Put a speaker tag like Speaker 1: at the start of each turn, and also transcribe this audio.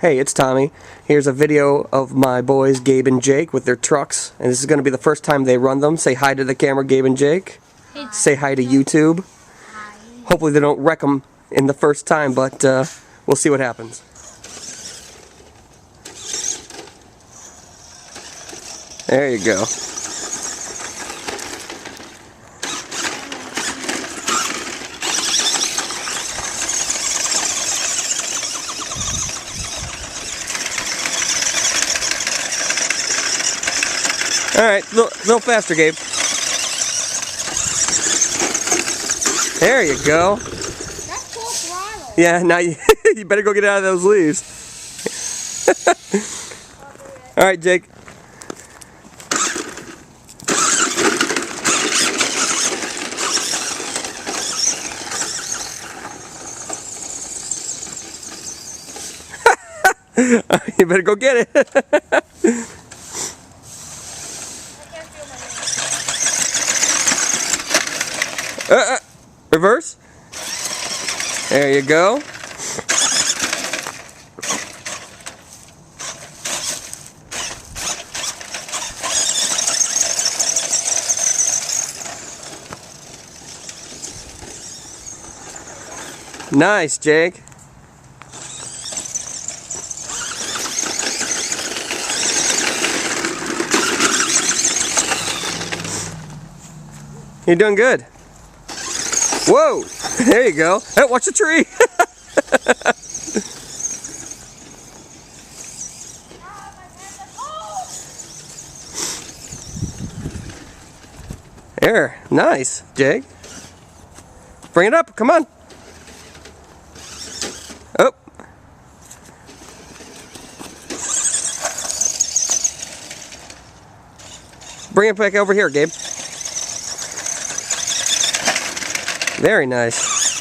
Speaker 1: Hey, it's Tommy. Here's a video of my boys Gabe and Jake with their trucks, and this is going to be the first time they run them. Say hi to the camera, Gabe and Jake.
Speaker 2: Hi.
Speaker 1: Say hi to YouTube.
Speaker 2: Hi.
Speaker 1: Hopefully they don't wreck them in the first time, but we'll see what happens. There you go. Alright, a little faster, Gabe. There you go.
Speaker 2: That's full throttle.
Speaker 1: Yeah, now you, you better go get out of those leaves. Alright, Jake. You better go get it. Reverse. There you go. Nice, Jake. You're doing good. Whoa! There you go. Hey, watch the tree! There. Nice, Jake. Bring it up. Come on. Oh. Bring it back over here, Gabe. Very nice.